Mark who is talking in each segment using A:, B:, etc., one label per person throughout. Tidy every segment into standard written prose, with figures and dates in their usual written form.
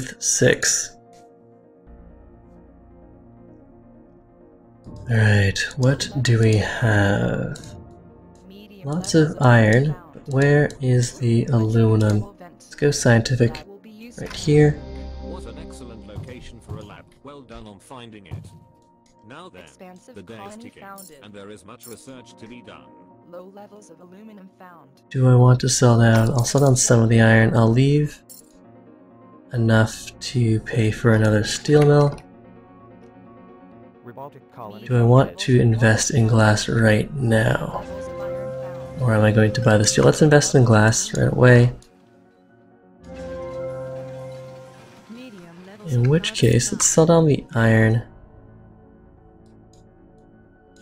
A: with 6. Alright, what do we have? Lots of iron, but where is the aluminum? Let's go scientific. Right here.
B: What an excellent location for a lab. Well done on finding it. Now then, the day is ticking, and there is much research to be done.
C: Low levels of aluminum found.
A: Do I want to sell down? I'll sell down some of the iron. I'll leave enough to pay for another steel mill. Do I want to invest in glass right now? Or am I going to buy the steel? Let's invest in glass right away. In which case, let's sell down the iron.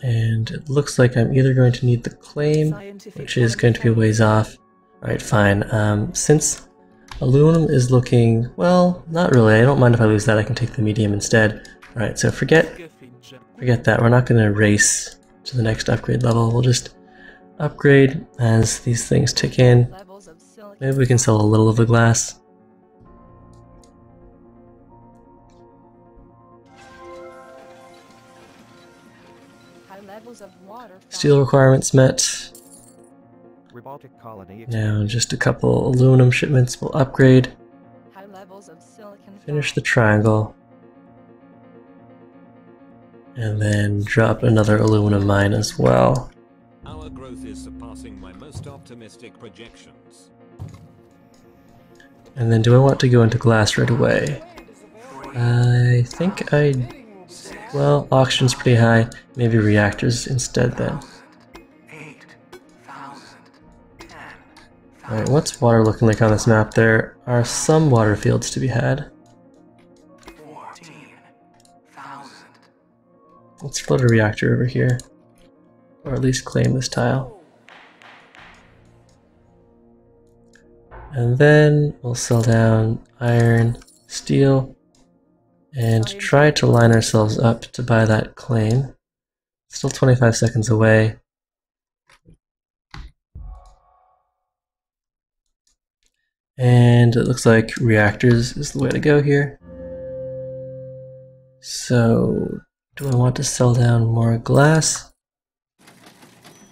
A: And it looks like I'm either going to need the claim, which is going to be a ways off. Alright, fine. Since aluminum is looking, well, not really. I don't mind if I lose that. I can take the medium instead. Alright, so forget that. We're not going to race to the next upgrade level. We'll just upgrade as these things tick in. Maybe we can sell a little of the glass. Steel requirements met. Now just a couple aluminum shipments will upgrade. Finish the triangle. And then drop another aluminum mine as well.
B: Our growth is surpassing my most optimistic projections.
A: And then do I want to go into glass right away? I think well, auction's pretty high. Maybe reactors instead then. Alright, what's water looking like on this map? There are some water fields to be had. Let's float a reactor over here. Or at least claim this tile. And then we'll sell down iron, steel, and try to line ourselves up to buy that claim. Still 25 seconds away. And it looks like reactors is the way to go here. So, do I want to sell down more glass?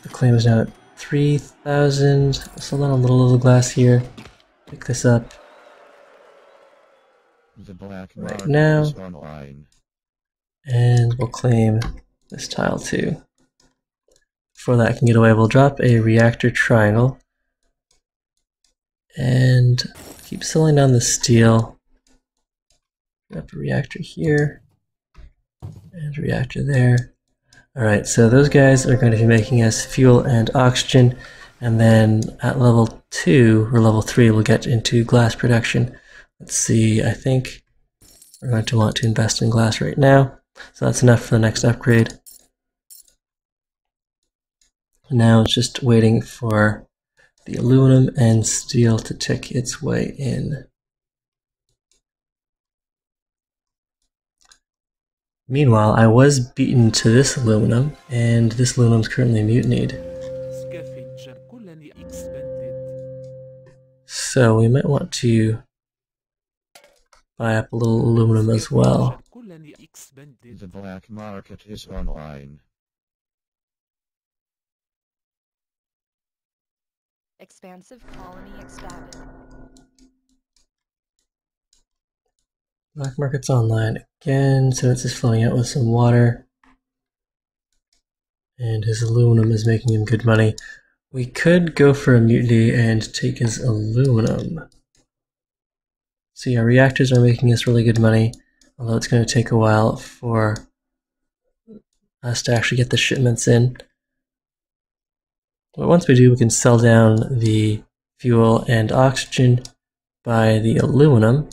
A: The claim is now at 3,000. I'll sell down a little of the glass here. Pick this up right now. And we'll claim this tile too. Before that can get away, we'll drop a reactor triangle. And keep selling down the steel. Drop a reactor here. And a reactor there. Alright, so those guys are going to be making us fuel and oxygen. And then at level 2 or level 3 we'll get into glass production. Let's see, I think we're going to want to invest in glass right now. So that's enough for the next upgrade. Now it's just waiting for the aluminum and steel to tick its way in. Meanwhile, I was beaten to this aluminum, and this aluminum is currently mutinied. So we might want to buy up a little aluminum as well.
D: The black market is online.
C: Expansive colony expanded.
A: Black market's online again, so it's just filling out with some water. And his aluminum is making him good money. We could go for a mutiny and take his aluminum. See, our reactors are making us really good money, although it's going to take a while for us to actually get the shipments in. But once we do, we can sell down the fuel and oxygen by the aluminum.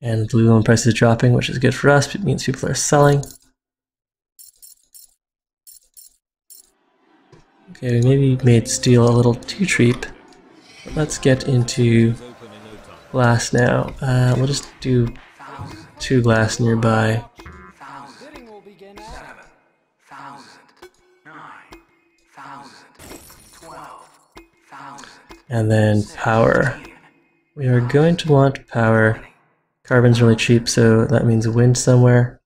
A: And the aluminum price is dropping, which is good for us. It means people are selling. Okay, we maybe made steel a little too cheap. But let's get into glass now. We'll just do 2 glass nearby. And then power. We are going to want power Carbon's really cheap, so that means wind somewhere.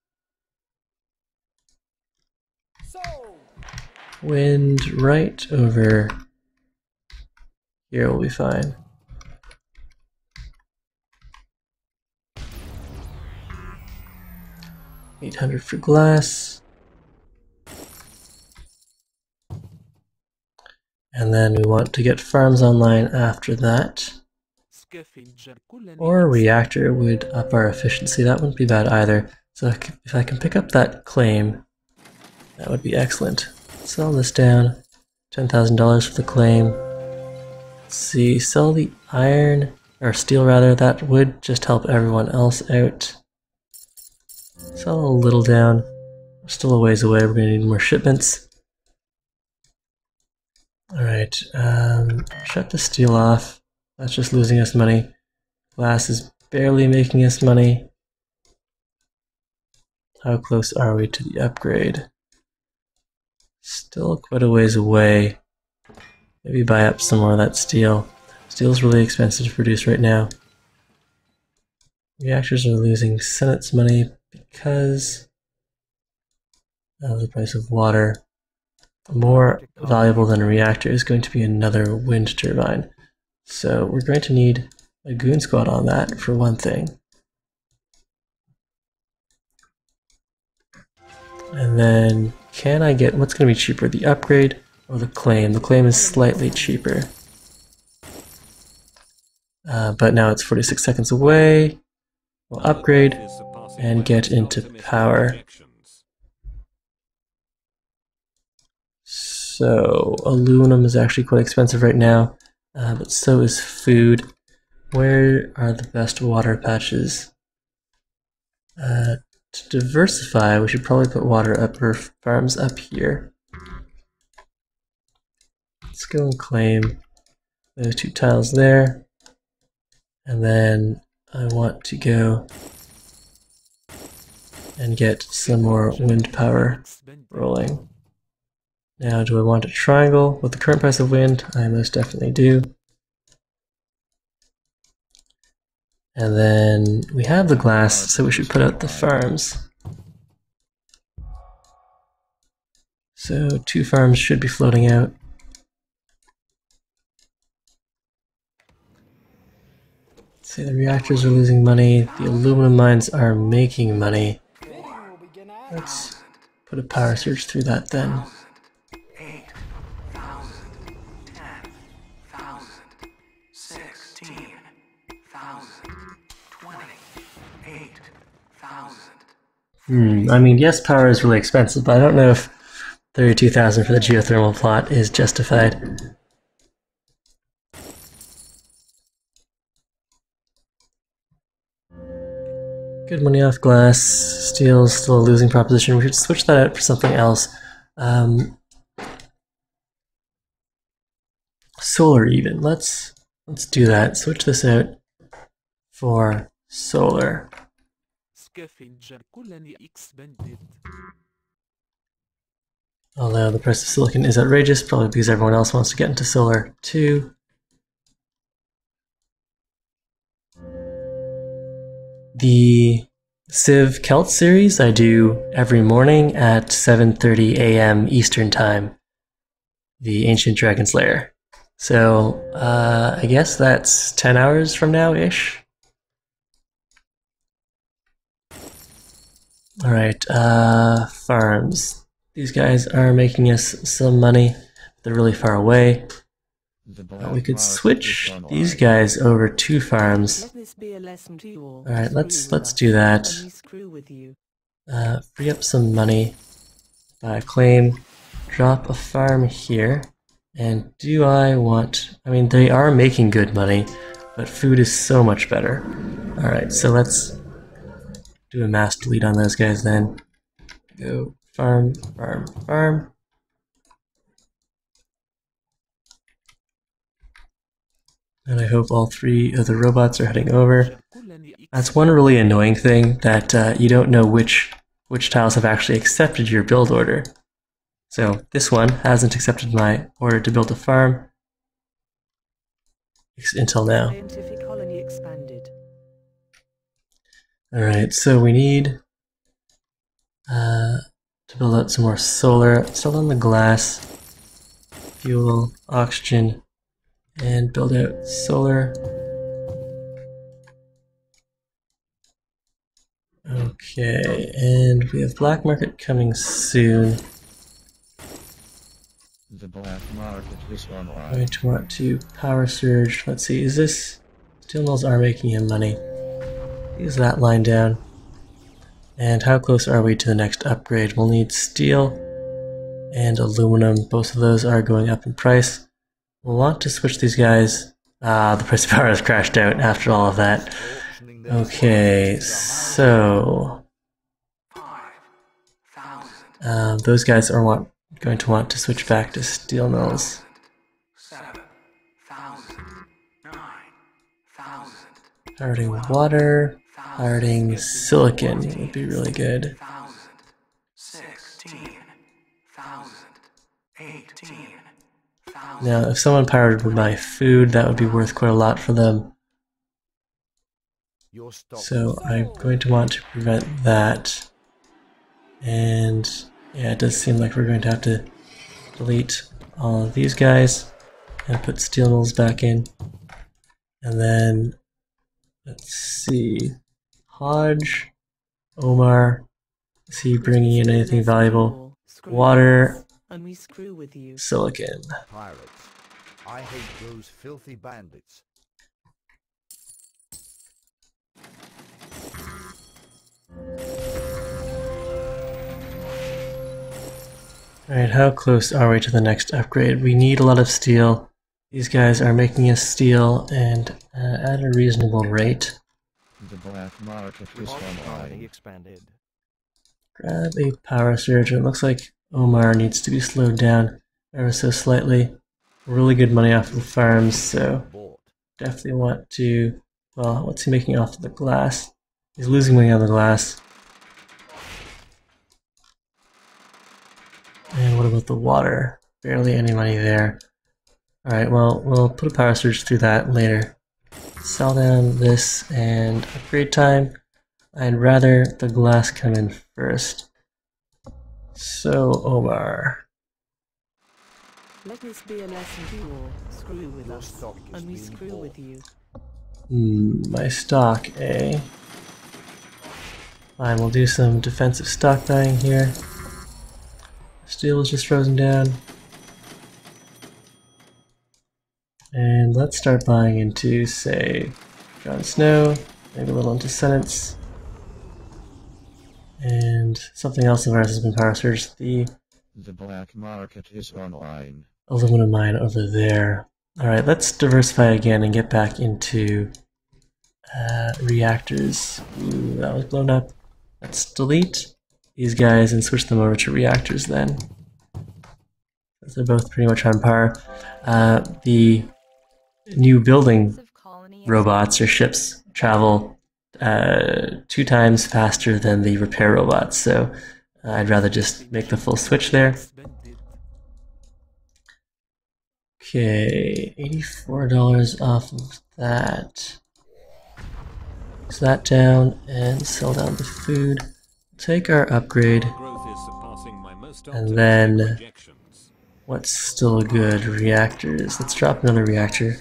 A: Wind right over here will be fine. $800 for glass. And then we want to get farms online after that. Or a reactor would up our efficiency. That wouldn't be bad either. So if I can pick up that claim, that would be excellent. Sell this down. $10,000 for the claim. Let's see, sell the iron, or steel rather, that would just help everyone else out. Sell a little down. We're still a ways away, we're going to need more shipments. Alright, shut the steel off. That's just losing us money. Glass is barely making us money. How close are we to the upgrade? Still quite a ways away. Maybe buy up some more of that steel. Steel's really expensive to produce right now. Reactors are losing Senate's money because of the price of water. More valuable than a reactor is going to be another wind turbine. So we're going to need a goon squad on that for one thing. And then can I get, what's going to be cheaper, the upgrade or the claim? The claim is slightly cheaper. But now it's 46 seconds away. We'll upgrade and get into power. So aluminum is actually quite expensive right now, but so is food. Where are the best water patches? To diversify, we should probably put water up or farms up here. Let's go and claim those 2 tiles there. And then I want to go and get some more wind power rolling. Now, do I want a triangle with the current price of wind? I most definitely do. And then we have the glass, so we should put out the farms. So 2 farms should be floating out. Let's see, the reactors are losing money, the aluminum mines are making money. Let's put a power surge through that then. I mean, yes, power is really expensive, but I don't know if 32,000 for the geothermal plot is justified. Good money off glass. Steel's still a losing proposition. We should switch that out for something else. Solar even. Let's do that. Switch this out for solar. Although the price of silicon is outrageous, probably because everyone else wants to get into solar too. The Civ Celt series I do every morning at 7:30 a.m. Eastern Time. The Ancient Dragon Slayer. So I guess that's 10 hours from now-ish. Alright, farms. These guys are making us some money. They're really far away. We could switch these guys over to farms. Alright, let's do that. Free up some money. Buy a claim. Drop a farm here. And do I want... I mean, they are making good money, but food is so much better. Alright, so let's do a mass delete on those guys then. Go farm, farm, farm. And I hope all 3 of the robots are heading over. That's one really annoying thing, that you don't know which tiles have actually accepted your build order. So this one hasn't accepted my order to build a farm until now. Alright, so we need to build out some more solar. Sell on the glass, fuel, oxygen, and build out solar. Okay, and we have black market coming soon.
D: The black market is
A: I'm
D: online.
A: going to want to power surge. Let's see, is this... Steel mills are making him money. Use that line down. And how close are we to the next upgrade? We'll need steel and aluminum. Both of those are going up in price. We'll want to switch these guys. The price of power has crashed out after all of that. Okay, so... those guys are going to want to switch back to steel mills. Pirating water, pirating silicon would be really good. Now, if someone pirated my food, that would be worth quite a lot for them. So I'm going to want to prevent that. And yeah, it does seem like we're going to have to delete all of these guys and put steel mills back in. And then let's see, Hodge, Omar, is he bringing in anything valuable? Water,
E: and we screw with you.
A: silicon.
F: Pirates. I hate those filthy bandits.
A: Alright, how close are we to the next upgrade? We need a lot of steel. These guys are making us steel and at a reasonable rate.
D: The black market is online.
F: Expanded.
A: Grab a power surge. It looks like Omar needs to be slowed down ever so slightly. Really good money off of the farms, so definitely want to... Well, what's he making off of the glass? He's losing money on the glass. And what about the water? Barely any money there. Alright, well, we'll put a power surge through that later. Sell down this and upgrade time. I'd rather the glass come in first. So, Omar.
E: Let this be a lesson to you all. Screw with us, and we screw with you.
A: My stock, eh? Fine, we'll do some defensive stock buying here. Steel is just frozen down. And let's start buying into, say, Jon Snow, maybe a little into Senates. And something else of ours has been power surged, the
D: black market is online.
A: aluminum mine over there. Alright, let's diversify again and get back into reactors. Ooh, that was blown up. Let's delete these guys and switch them over to reactors then. They're both pretty much on par. The new building robots or ships travel 2 times faster than the repair robots, so I'd rather just make the full switch there. Okay, $84 off of that. Close that down and sell down the food. Take our upgrade, and then what's still good? Reactors. Let's drop another reactor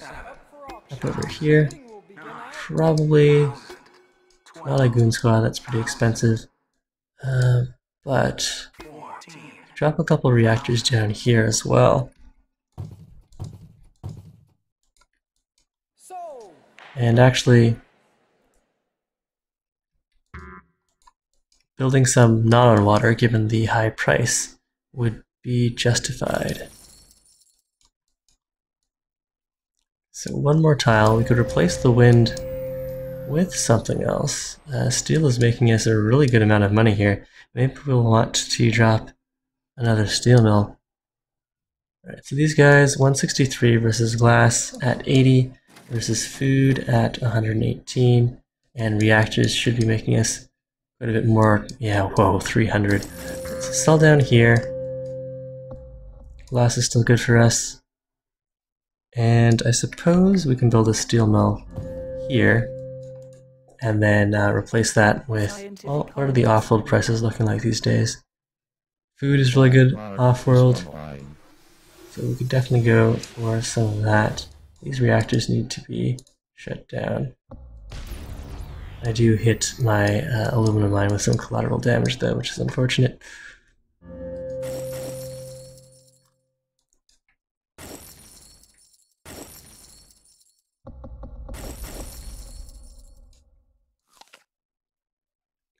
A: up over here. Probably not a goon squad, that's pretty expensive. But drop a couple reactors down here as well. And actually, building some not on water, given the high price, would be justified. So one more tile, we could replace the wind with something else. Steel is making us a really good amount of money here. Maybe we'll want to drop another steel mill. Alright, so these guys, 163 versus glass at 80 versus food at 118, and reactors should be making us quite a bit more. Yeah, whoa, 300. Let's sell down here. Glass is still good for us. And I suppose we can build a steel mill here. and then replace that with, well, what are the Offworld prices looking like these days? Food is really good Offworld, so we could definitely go for some of that. These reactors need to be shut down. I do hit my aluminum mine with some collateral damage though, which is unfortunate.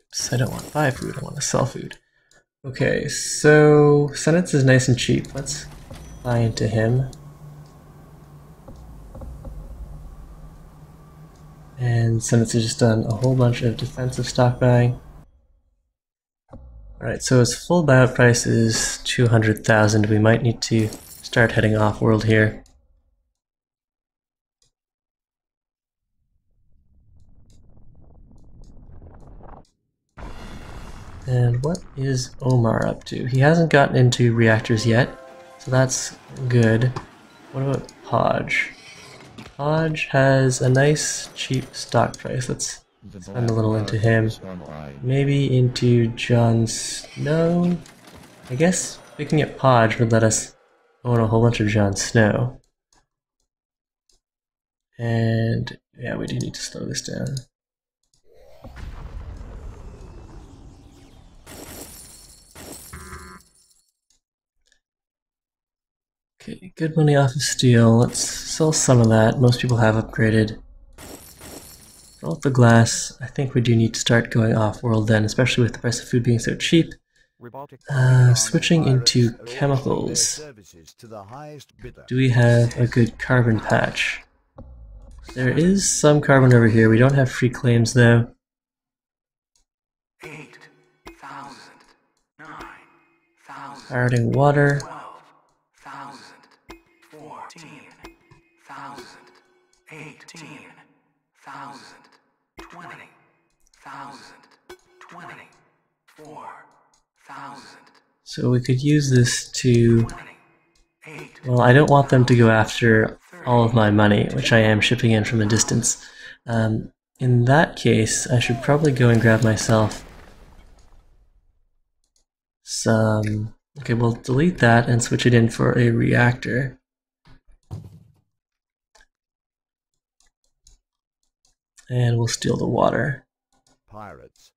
A: Oops, I don't want to buy food, I want to sell food. Okay, so Senate's is nice and cheap. Let's buy into him. And Senate's has just done a whole bunch of defensive stock buying. Alright, so its full buyout price is 200,000. We might need to start heading off-world here. And what is Omar up to? He hasn't gotten into reactors yet, so that's good. What about Podge? Podge has a nice, cheap stock price. Let's spend a little into him. Maybe into Jon Snow? I guess picking up Podge would let us own a whole bunch of Jon Snow. And yeah, we do need to slow this down. Okay, good money off of steel. Let's sell some of that. Most people have upgraded. Sell the glass. I think we do need to start going off-world then, especially with the price of food being so cheap. Switching into chemicals. Do we have a good carbon patch? There is some carbon over here. We don't have free claims though.
G: 8,000, 9,000,
A: Pirating water.
G: 12,000, 14,000, 18,000, 20,000, 24,000.
A: So we could use this to... Well, I don't want them to go after all of my money, which I am shipping in from a distance. In that case, I should probably go and grab myself some... Okay, we'll delete that and switch it in for a reactor. And we'll steal the water.
F: Pirates.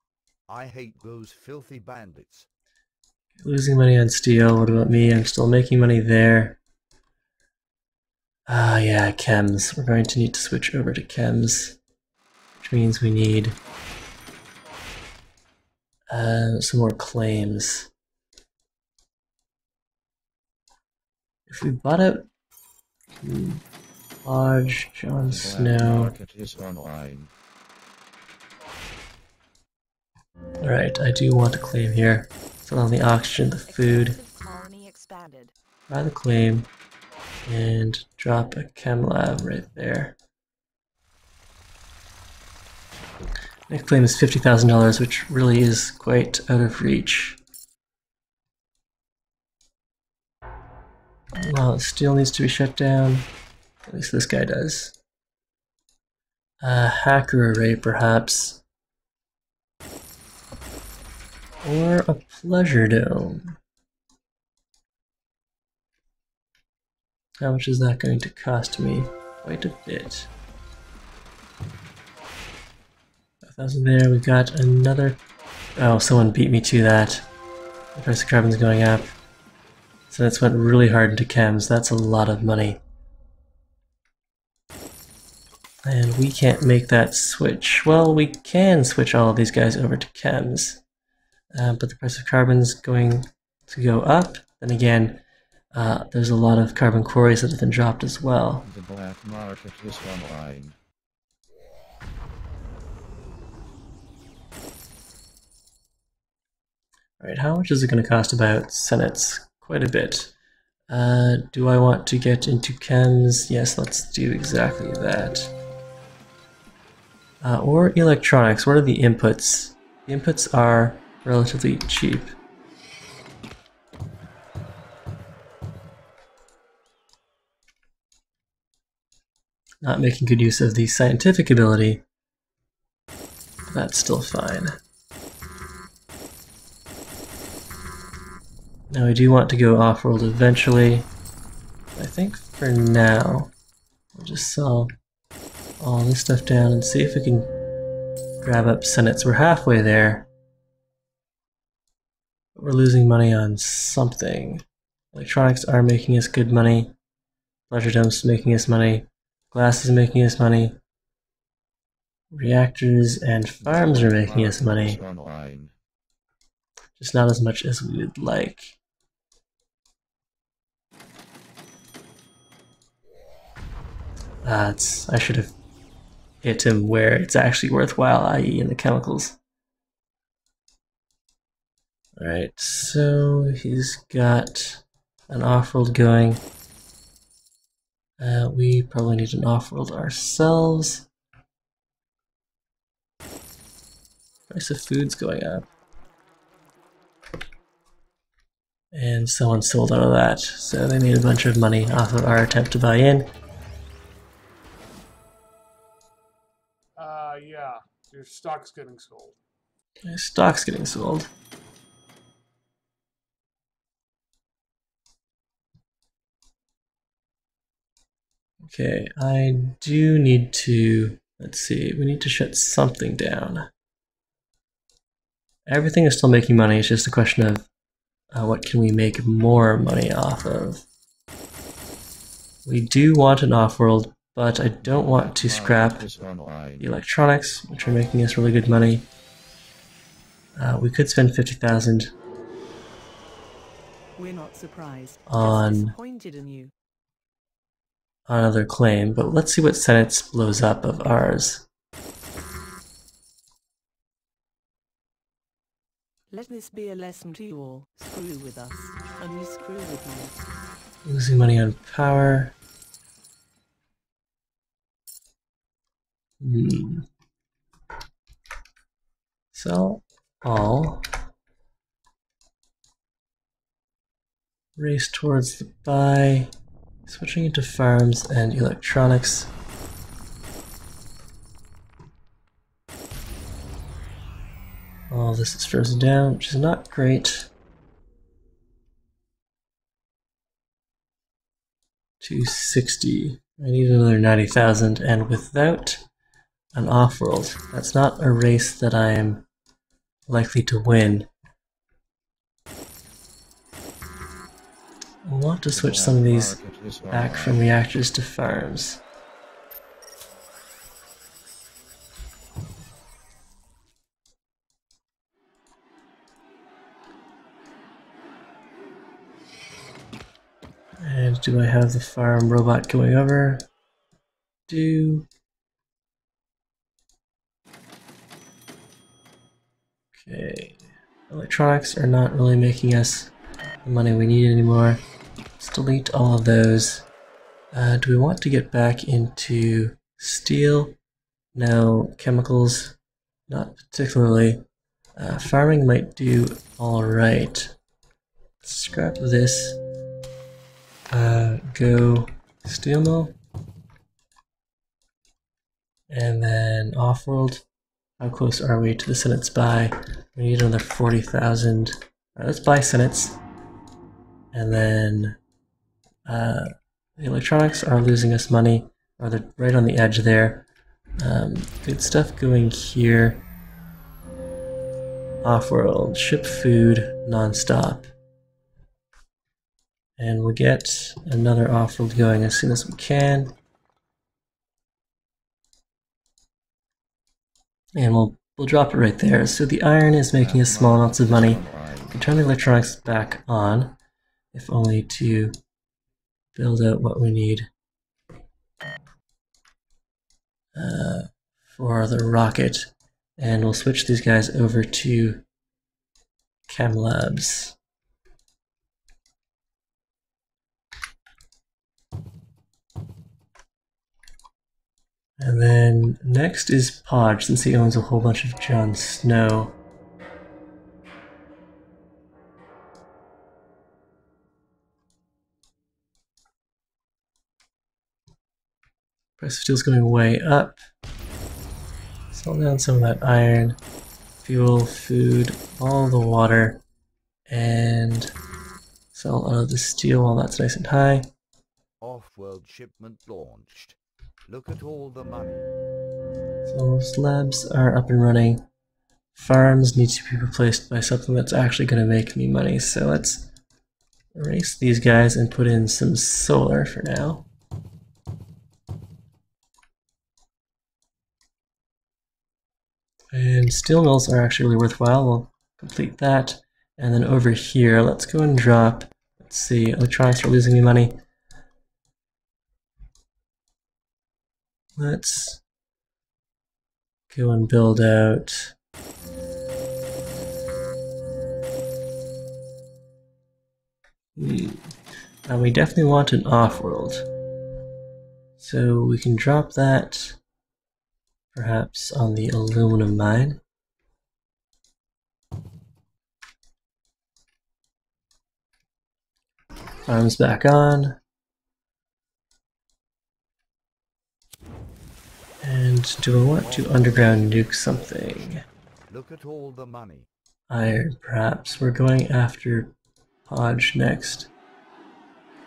F: I hate those filthy bandits.
A: Losing money on steel, what about me? I'm still making money there. Ah, yeah, chems. We're going to need to switch over to chems, which means we need some more claims. If we bought out Podge, Jon Snow. Alright, I do want to claim here. So on the oxygen, the food. Buy the claim. And drop a chem lab right there. Next claim is $50,000, which really is quite out of reach. Well, steel needs to be shut down. At least this guy does. A hacker array, perhaps. Or a pleasure dome. How much is that going to cost me? Quite a bit. 5,000 there, we got another... Oh, someone beat me to that. The price of carbon's going up. So that's went really hard into chems, that's a lot of money. And we can't make that switch. Well, we can switch all of these guys over to chems. But the price of carbon's going to go up. Then again, there's a lot of carbon quarries that have been dropped as well.
D: The black market is online.
A: Alright, how much is it going to cost about Senate's? Quite a bit. Do I want to get into chems? Yes, let's do exactly that. Or electronics. What are the inputs? The inputs are relatively cheap. Not making good use of the scientific ability. That's still fine. Now we do want to go off-world eventually. I think for now, we'll just sell all this stuff down and see if we can grab up senates. We're halfway there. But we're losing money on something. Electronics are making us good money. Pleasure domes making us money. Glass is making us money. Reactors and farms are making us money. Just not as much as we would like. I should have hit him where it's actually worthwhile, i.e. in the chemicals. Alright, so he's got an off-world going. We probably need an off-world ourselves. Price of food's going up. And someone sold out of that, so they made a bunch of money off of our attempt to buy in.
H: Yeah, your stock's getting sold.
A: My stock's getting sold. Okay, I do need to, let's see, we need to shut something down. Everything is still making money, it's just a question of what can we make more money off of. We do want an off-world, but I don't want to scrap the electronics, which are making us really good money. We could spend 50,000
E: We're not surprised.
A: on
E: Just disappointed in you.
A: another claim, but let's see what senates blows up of ours.
E: Let this be a lesson to you all. Screw with us, and we screw with you.
A: Losing money on power. Sell all. Race towards the buy. Switching into farms and electronics. All this is frozen down, which is not great. 260. I need another 90,000, and without an off-world, that's not a race that I am likely to win. I want to switch some of these back from reactors to farms. And do I have the farm robot going over? Okay. Electronics are not really making us the money we need anymore. Let's delete all of those. Do we want to get back into steel? No. Chemicals? Not particularly. Farming might do alright. Scrap this. Go steel mill. And then off-world. How close are we to the senates buy? We need another 40,000. Alright, let's buy senates. And then the electronics are losing us money. Or they're right on the edge there. Good stuff going here. Off-world. Ship food non-stop. And we'll get another off-world going as soon as we can. And we'll drop it right there. So the iron is making us small amounts of money. We can turn the electronics back on, if only to build out what we need for the rocket. And we'll switch these guys over to Chem Labs. And then next is Podge, since he owns a whole bunch of Jon Snow. Price of steel's going way up. Sell down some of that iron, fuel, food, all the water, and sell all of the steel while that's nice and high.
F: Offworld shipment launched. Look at all the money.
A: So slabs are up and running. Farms need to be replaced by something that's actually going to make me money. So let's erase these guys and put in some solar for now. And steel mills are actually really worthwhile. We'll complete that. And then over here, let's go and drop, let's see, electronics are losing me money. Let's go and build out now we definitely want an off-world. So we can drop that perhaps on the aluminum mine. Arms back on. And do I want to underground nuke something?
F: Look at all the money.
A: Iron, perhaps. We're going after Podge next.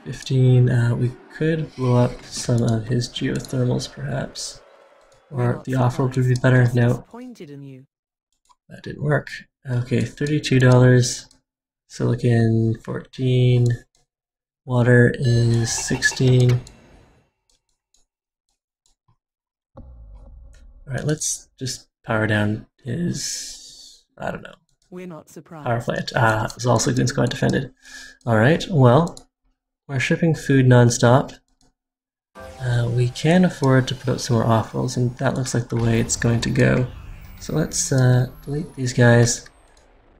A: 15, we could blow up some of his geothermals, perhaps. Or the off-world would be better. No, that didn't work. Okay, $32. Silicon, 14. Water is 16. Alright, let's just power down his, I don't know,
E: We're not surprised.
A: power plant. It's also Goon Squad defended. Alright, well, we're shipping food non-stop. We can afford to put up some more off-rolls, and that looks like the way it's going to go. So let's delete these guys.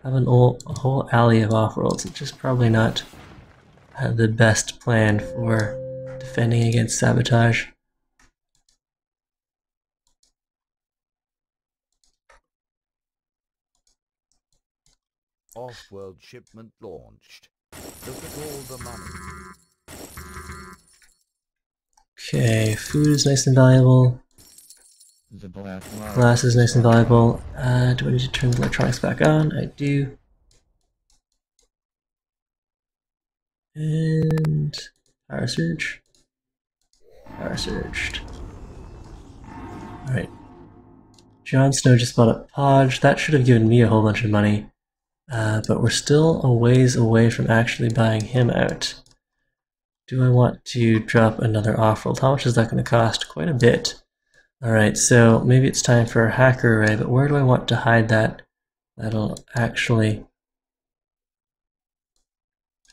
A: Have a whole alley of off-rolls. It's just probably not the best plan for defending against sabotage.
F: Offworld shipment launched. Look at all the money.
A: Okay, food is nice and valuable.
D: The black market.
A: Glass is nice and valuable. Do I need to turn the electronics back on? I do. And power surge. Power surged. Alright. Jon Snow just bought up Podge. That should have given me a whole bunch of money. But we're still a ways away from actually buying him out. Do I want to drop another off-world? How much is that going to cost? Quite a bit. Alright, so maybe it's time for a hacker array, but where do I want to hide that? That'll actually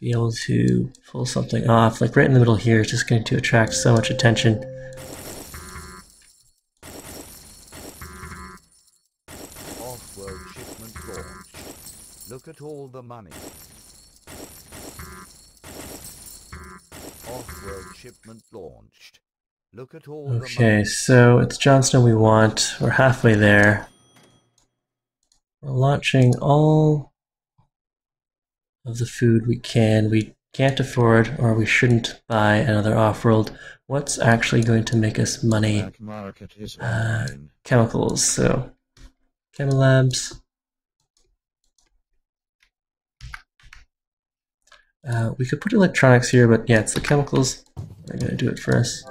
A: be able to pull something off. Like right in the middle here is just going to attract so much attention.
F: Offworld shipment launched. Look at all the money. Offworld shipment launched. Look at all the money.
A: Okay, so it's Jon Snow we want. We're halfway there. We're launching all of the food we can. We can't afford, or we shouldn't buy another off-world. What's actually going to make us money?
D: Black market is online.
A: Chemicals. So, Chemi Labs. We could put electronics here, but yeah, it's the chemicals. They're going to do it for us.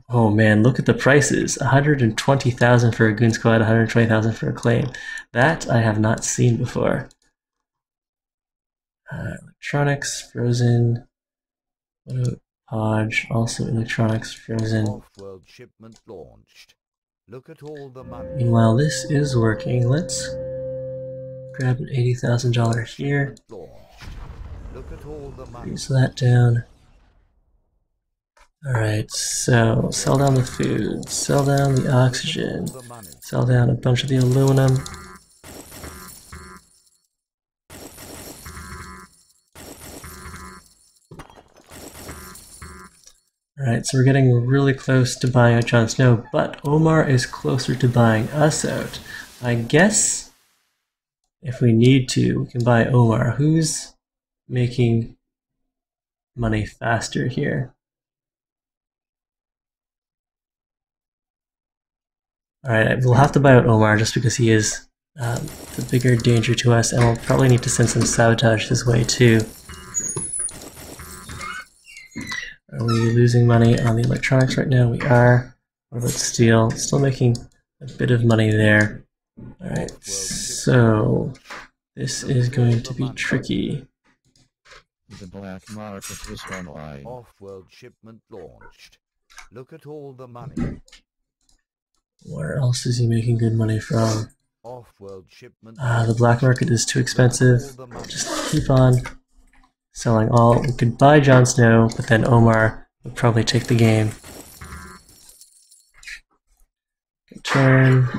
A: Oh man, look at the prices. 120,000 for a Goon Squad, 120,000 for a claim. That I have not seen before. Electronics, frozen. Podge, also electronics, frozen.
F: Offworld shipment launched. Look at all the money.
A: Meanwhile, this is working. Let's grab an $80,000 here.
F: Launched. Look at all the money.
A: Use that down. Alright, so sell down the food, sell down the oxygen, sell down a bunch of the aluminum. Alright, so we're getting really close to buying out Jon Snow, but Omar is closer to buying us out. I guess if we need to, we can buy Omar. Who's making money faster here? Alright, we'll have to buy out Omar just because he is the bigger danger to us, and we'll probably need to send some sabotage his way too. Are we losing money on the electronics right now? We are. What about steel? Still making a bit of money there. Alright, so this is going to be tricky.
D: The black market is online.
F: Offworld shipment launched. Look at all the money.
A: Where else is he making good money from?
F: Offworld shipment.
A: The black market is too expensive. Just keep on selling all. We could buy Jon Snow, but then Omar would probably take the game. Good turn.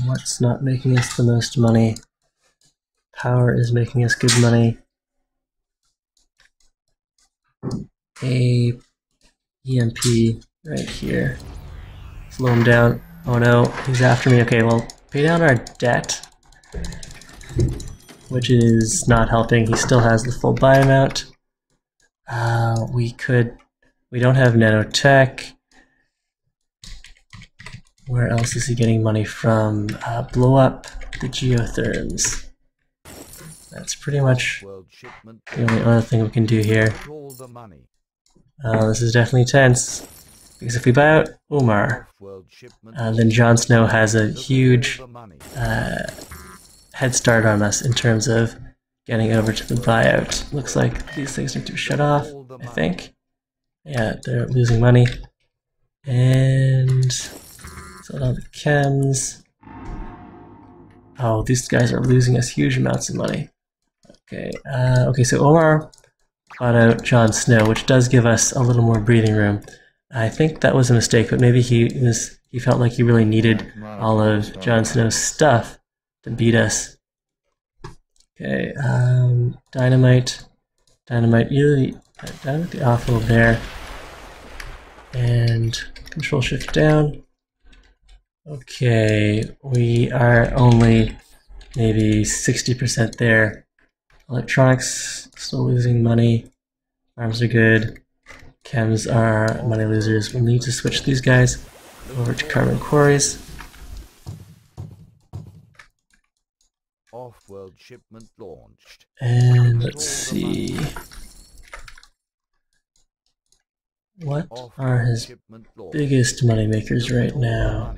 A: What's not making us the most money? Power is making us good money. A EMP right here. Slow him down. Oh no, he's after me. Okay, well, pay down our debt, which is not helping. He still has the full buy amount. We don't have nanotech. Where else is he getting money from? Blow up the geotherms. That's pretty much the only other thing we can do here. This is definitely tense. Because if we buy out Umar, then Jon Snow has a huge head start on us in terms of getting over to the buyout. Looks like these things need to shut off, I think. Yeah, they're losing money. And sell down the chems. Oh, these guys are losing us huge amounts of money. Okay, okay, so Omar bought out Jon Snow, which does give us a little more breathing room. I think that was a mistake, but maybe he felt like he really needed all of Jon Snow's stuff to beat us. Okay, dynamite, really down at the offworld there, and control shift down. Okay, we are only maybe 60% there. Electronics still losing money. Farms are good. Chems are money losers. We'll need to switch these guys over to carbon quarries.
F: Offworld shipment launched.
A: And let's see. What are his biggest money makers right now?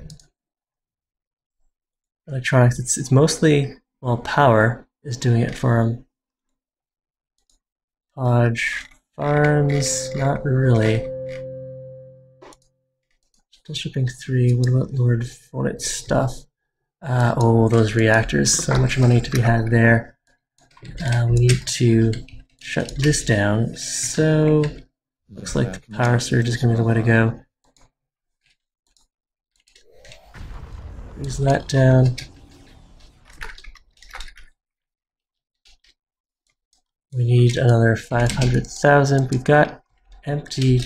A: Electronics. It's mostly, well, power is doing it for him. Podge farms, not really. Still shipping 3. What about Lord Fonet's stuff? Oh, those reactors. So much money to be had there. We need to shut this down. So, looks like the power surge is going to be the way to go. Freeze that down. We need another 500,000. We've got empty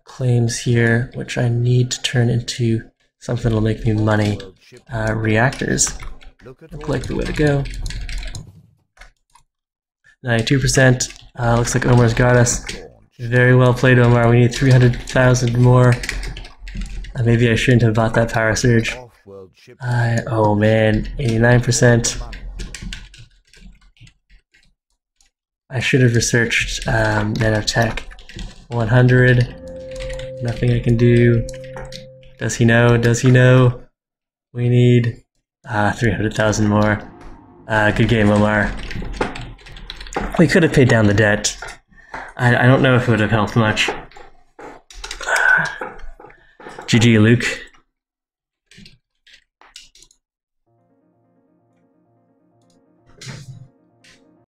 A: claims here, which I need to turn into something that'll make me money. Reactors look like the way to go. 92%. Looks like Omar's got us. Very well played, Omar. We need 300,000 more. Maybe I shouldn't have bought that power surge. Oh man, 89%. I should have researched nanotech. 100. Nothing I can do. Does he know? Does he know? We need 300,000 more. Good game, Omar. We could have paid down the debt. I don't know if it would have helped much. GG, Luke.